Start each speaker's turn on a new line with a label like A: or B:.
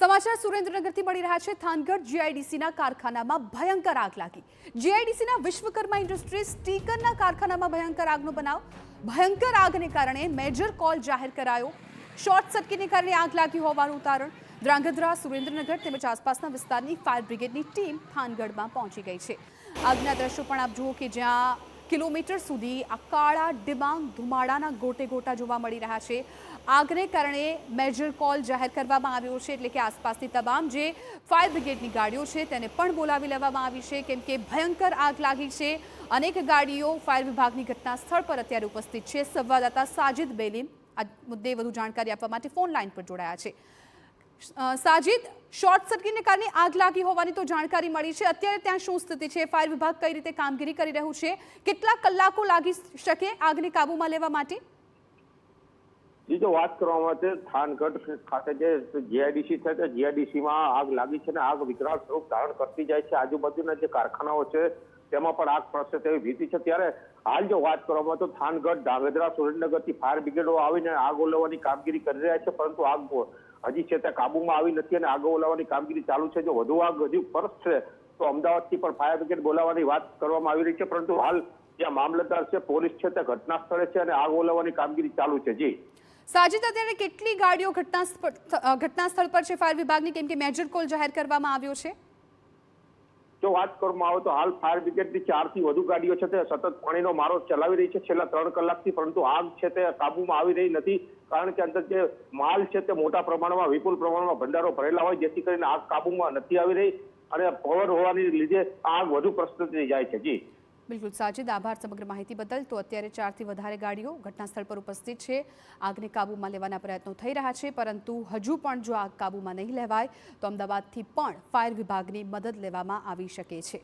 A: સમાચાર સુરેન્દ્રનગરથી મળી રહ્યા છે। થાનગઢ જીઆઈડીસીના કારખાનામાં ભયંકર આગ લાગી। જીઆઈડીસીના વિશ્વકર્મા ઇન્ડસ્ટ્રીઝ સ્ટીકરના કારખાનામાં ભયંકર આગનો બનાવ। ભયંકર આગને કારણે મેજર કોલ જાહેર કરાયો। શોર્ટ સર્કિટને કારણે આગ લાગી હોવાનું તારણ। ધ્રાંગધ્રા, સુરેન્દ્રનગર તેમજ આસપાસના વિસ્તારની ફાયર બ્રિગેડની ટીમ થાનગઢમાં પહોંચી ગઈ છે। આગના દ્રશ્યો પણ આપ જુઓ કે જ્યાં કિલોમીટર સુધી આ કાળા ડિબાંગ ધુમાડાના ગોટે ગોટા જોવા મળી રહ્યા છે। આગને કારણે મેજર કોલ જાહેર કરવામાં આવ્યો છે, એટલે કે આસપાસની તમામ જે ફાયર બ્રિગેડની ગાડીઓ છે તેને પણ બોલાવી લેવામાં આવી છે, કેમ કે ભયંકર આગ લાગી છે। અનેક ગાડીઓ ફાયર વિભાગની ઘટના સ્થળ પર અત્યારે ઉપસ્થિત છે। સંવાદદાતા સાજિદ બેલીમ આ મુદ્દે વધુ જાણકારી આપવા માટે ફોન લાઈન પર જોડાયા છે। સાજિદ, શોર્ટ સર્કિટને કારણે આગ લાગી હોવાની તો જાણકારી મળી છે। અત્યારે ત્યાં શું સ્થિતિ છે? ફાયર વિભાગ કઈ રીતે કામગીરી કરી રહ્યું છે? કેટલા કલાકો લાગી શકે આગને કાબૂમાં લેવા માટે?
B: જો વાત કરવામાં આવે થાનગઢ ખાતે જે જીઆઈડીસી છે તે જીઆઈડીસીમાં આગ લાગી છે અને આગ વિકરાળ સ્વરૂપ ધારણ કરતી જાય છે। આજુબાજુના જે કારખાનાઓ છે તેમાં પણ આગ પ્રસરે તેવી ભીતિ છે। ત્યારે હાલ જો વાત કરવામાં તો થાનગઢ, ધ્રાંગધ્રા, સુરેન્દ્રનગરથી ફાયર બ્રિગેડો આવીને આગ ઓલવવાની કામગીરી કરી રહ્યા છે, પરંતુ આગ હજી છે તે કાબુમાં આવી નથી અને આગ ઓલવવાની કામગીરી ચાલુ છે। જો વધુ આગ હજી પરસશે તો અમદાવાદથી પણ ફાયર બ્રિગેડ બોલાવવાની વાત કરવામાં આવી રહી છે, પરંતુ હાલ જ્યાં મામલતદાર છે, પોલીસ છે તે ઘટના સ્થળે છે અને આગ ઓલવવાની કામગીરી ચાલુ છે। જી
A: સાજિદ, અત્યારે કેટલી ગાડીઓ ઘટના સ્થળ પર છે ફાયર વિભાગની, કેમ કે મેજર કોલ જાહેર કરવામાં આવ્યો છે?
B: જો વાત કરવામાં આવે તો હાલ ફાયર બ્રિગેડની 4 થી વધુ ગાડીઓ છે તે સતત પાણીનો મારો ચલાવી રહી છે છેલ્લા 3 કલાકથી, પરંતુ આગ છે તે કાબુમાં આવી રહી નથી, કારણ કે અંદર જે માલ છે તે મોટા પ્રમાણમાં વિપુલ પ્રમાણમાં ભંડારો ભરેલા હોય, જેથી કરીને આગ કાબુમાં નથી આવી રહી અને પવન હોવાને લીધે આગ વધુ પ્રસરતી જાય છે। જી
A: બિલકુલ સાજિદ, આભાર સમગ્ર માહિતી બદલ। તો અત્યારે 4 થી વધારે ગાડીઓ ઘટના સ્થળ પર ઉપસ્થિત છે। આગને કાબૂમાં લેવાના પ્રયત્નો થઈ રહ્યા છે, પરંતુ હજુ પણ જો આગ કાબૂમાં નહીં લેવાય તો અમદાવાદથી પણ ફાયર વિભાગની મદદ લેવામાં આવી શકે છે।